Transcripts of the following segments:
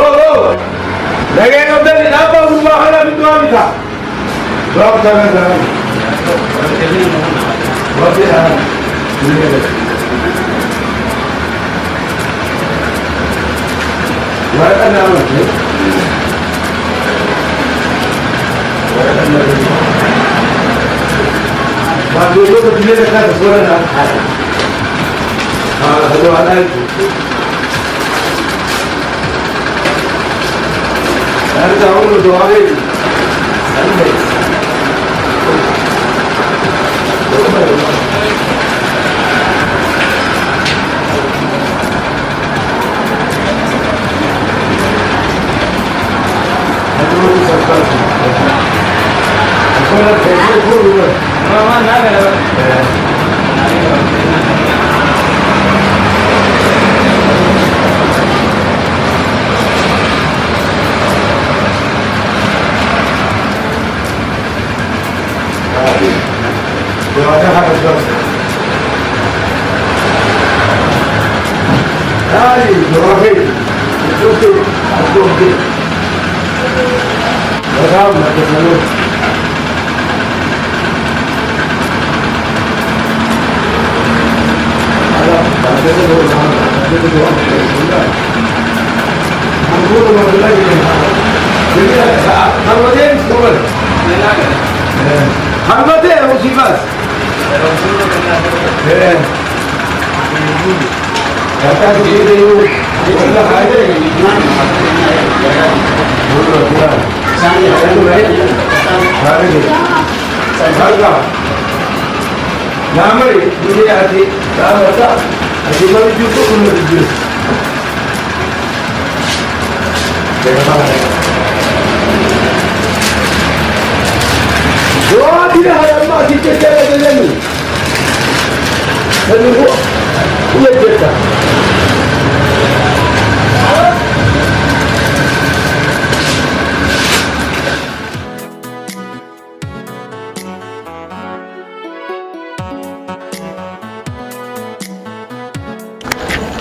Oh, lagi kau tadi apa rumah ada di tuan kita? Berapa tahun dah? Berapa tahun? Berapa tahun lagi? Baru itu begini dekat sekolah nak. Hello, ada. Ada tahu lu doa ni. Ada.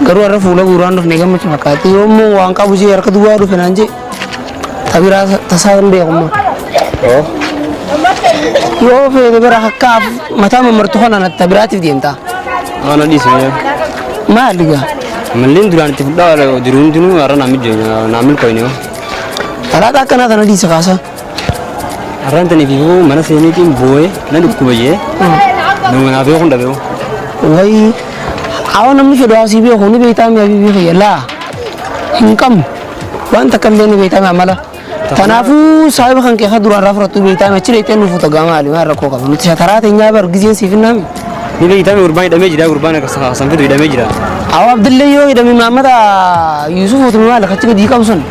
Garuu har'a fuula guuraan dhufne gammachuu fakkaatti yommuu waan qabu ishee harka duwwaa dhufe naan jee tabiraa tasaa hin beekummaa. Yoo feete bira akka mataa mamartu kana natti tabiraatiif deemtaa. Ana dhiisee. Maali gaa? Malleen duraan itti fudhaa jiruun dinuu har'a naamil koyne. Alaata akkanaa tana dhiise kaasa. Har'aan tani fi mana seeniitiin boo'ee na dhukkubayee. Nama naaf yoo hunda beeku. Wayii. Awon namni fedhu asii beeku ni beektaa mi'a beeku yallaa hin qabnu wanta kan beeknu beektaa mi'a mala kanaafuu saahiba kan keessa duraan irraa fudhattu beektaa mi'a achi leettee nuuf utagamaa maali maal rakkoo qaba nuti shataraa teenyaa bar gizeen siif hin naami. Ni beektaa mi'a gurbaan hidhamee jira gurbaan akka sanfitu hidhamee jira. Awa Abdillee yoo hidhame Maamada Yuusuf Otumii maal akka achi gadi qabsun.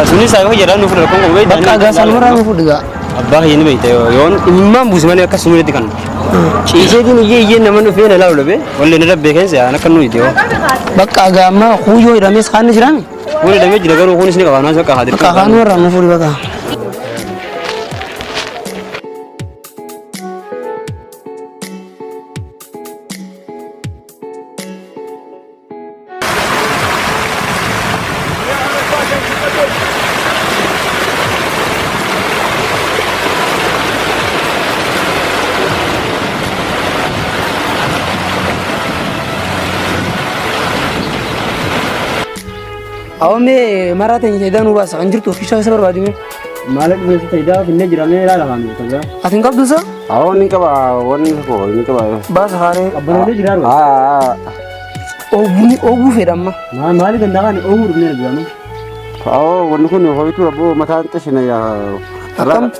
Suni saahiba jedhaan nuuf fudhatu kun beektaa. Bakka gaasaan maraa nuuf fudhigaa. Abbaa hin beektaa yoon imimmaan buusimanii akka sumuutti kan. Ciiseetiin iyyee nama dhufee na laalu dhabe wallee na dhabbee keessa ana kan nuyi dhiyoo. Bakka gaamma kuyyoo hidhamees kaan ni jiraami. Kun hidhamee jira garuu kunis ni qabaanaa bakka haadir. Bakka kaan warra nuuf fudhi bakka. Awame maraatanii faayidaan nu baasa kan jirtu ofishaa isa barbaadime. Maal dhufee faayidaa finnee jiramee ilaala kan ta'e. Ati hin qabdu isa? Awwa ni qaba wanni tokko ni qaba. Baasa haaree. Abbanoolee jiraaru. Ooguu fedhamma. Maali danda'an ooguu dhufnee jiraamu. Awwa wanni kun ho'itu abbo mataan xishina yaa.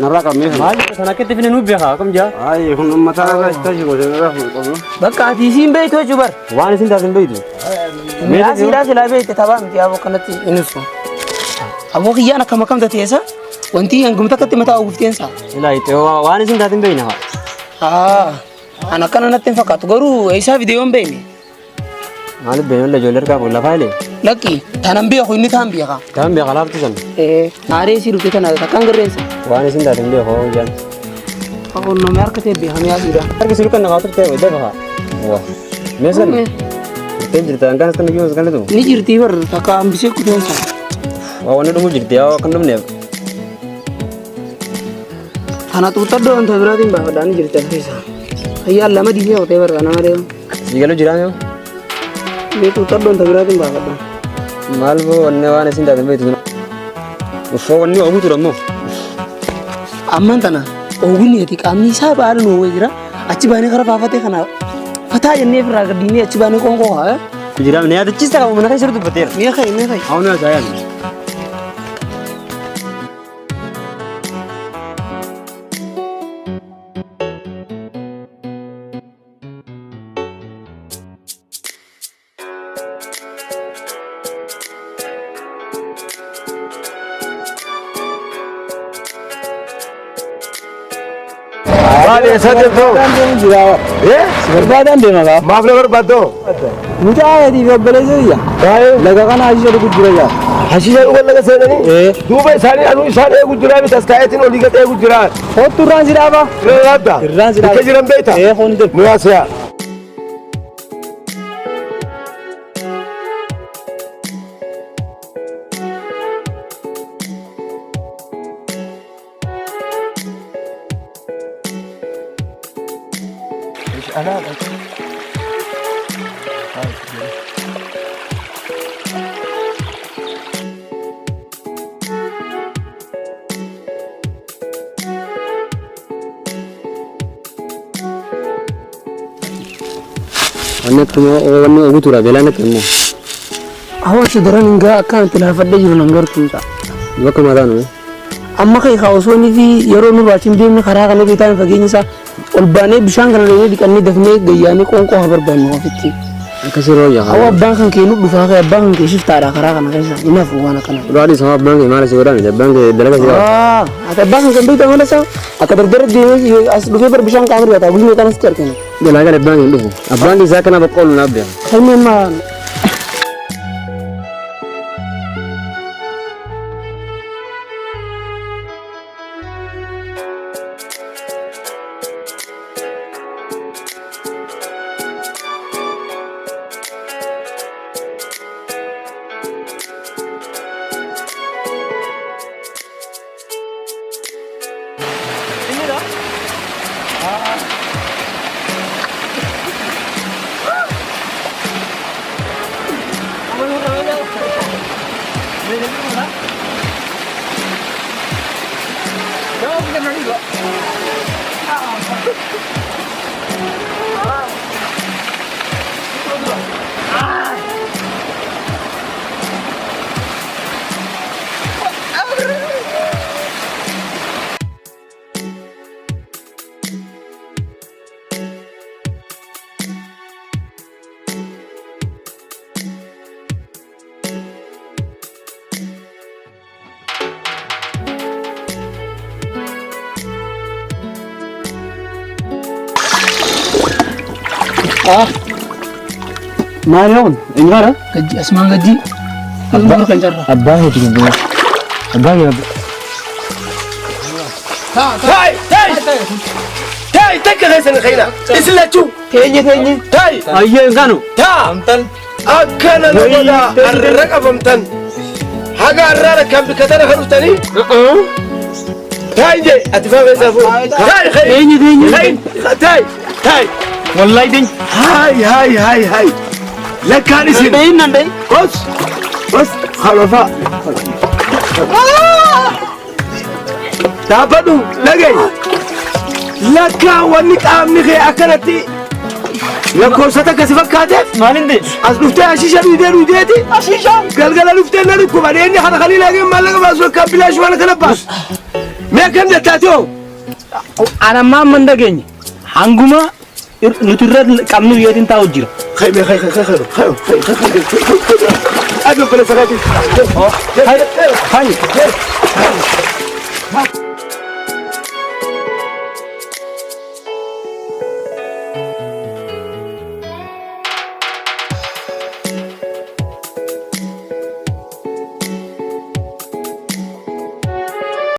Narraa qabnee. Maali sana akkatti finne nu beekaa kam jaa? Ayi kun mataa irraa tashi gosa irraa qabu. Bakka ati isiin beektu jechuun bar. Waan isin taasin beektu. Miidhaa silaa beekte taphaa miti aboo kanatti hin ibsu. Aboo kiyyaan akkam akkam tateessa wanti hangumta akkatti mataa ogufteensa. Ilaa itti waan isin taasin beekna. An akkana natti hin fakkaatu garuu eessaa viidiyoon beekne. Maaliif beeknu la ijoollee harkaa kun lafaa ilee. Lakki tanan beeku inni taan beeka. Taan beeka laaftu san. Naaree isii dhufte tana takkaan garreensa. Waan isin taasin beeku jaan. Aboo noomee harka ta'e beekamee haasuudha. Harki siru kan naqaa turte wayda baha. Waa. Meesan. Teen jirta kan kanas kan iyyuu kan tu. Ni jirti bar takka hambisee kuteensa. Wanni dhumu jirti yaa kan dhumne. Ana tutaddo anta biratin baafadhaan jirti keessa. Ayyaa lama diinee otee barra nama deemu. Sigalu jiraan yoo. Mee tutaddo anta biratin baafadhaan. Maal boo wanni waan isin taatan beektu. Uffoo wanni ogu tura ammoo. Amman tana ogunni ati qaamni isaa baala nuu jira. Achi baanee kara baafatee kana fataa jennee firraa gaddiinee achi baanee qoonqoo haa. Kujiraam ni yaadachiisa qabu mana keessa dubbateera. Mee kai. Awwan yaa jaayaan. Baale sadde to. Barbaadan deema gaa. Maaf na barbaaddo. Mucaa ati gabbaleessa iyya. Laga kana hashisha dhugu jira yaa. Hashisha dhugu laga seenanii. Duuba isaanii anu isaan eegu jiraa miti as kaayetiin olii gad eegu jiraa. Kottu irraan si dhaaba. Irraan dhaabda. Irraan si dhaaba. Akka jiran beekta. Hundi. Nu yaasiyaa. Wanni ogu tura beelaan akka immoo. Hawaasa daran hingaa akkaan itti laafadhee jiru nan gartuudha. Bakka mataa nuyi. Amma kai hawaasonni fi yeroo nu baachiin deemne karaa kana beekaan fageenya isaa ol baanee bishaan kana deemee dhiqannee dafnee gayyaanee qoonqoo haa barbaannu ofitti. Akkasii roo yaa. Hawa abbaan kan kee nu dhufaa kai abbaan kan kee shiftaadha karaa kana keessa hinaaf waan akkana. Raadhi sama abbaan kee maal si godhaan abbaan kee dalaga si godhaan. Ati abbaan kan beektaa malee isaa akka dardara deemee as dhufee bar bishaan qaama dhiyaata bulii kanas itti argina. Dalaga abbaan kee dhufu. Abbaan kee isaa kana bakka ol naaf deema. Kalmee maa Maaliyoon ingaara. gaji asmaan gaji. Albar kan jarra. Abbaan kee tiga. Abbaan kee. Tay takka keessan khayna. Islachu. Teenye. Tay. Ayyee gaanu. Ta. Akkana namoota arra qabamtan. Haga arra kan bikatana kadhuftani. Tay je ati faame safu. Tay khay. Teenye. Tay. Wallahi din. Hai. Lakkaan isin. Nandai. Bos. Khalafa. Taabadu lagay. Lakkaan wanni qaamni kee akkanatti lakkoofsata kasi fakkaateef Maalinde. as dhuftee hashiisha dhuudeeti. Hashiisha. Galgala dhuftee na dhukkuba dheenni kana kan ilaagee maallaqa baasu akka bilaash waan kana baasu. Mee akkam jettaati hoo? Anammaa man dhageenye. Hanguma nuti irra qabnu yeetiin taa'u jira. Khay. Aduh, boleh sakit. Hai.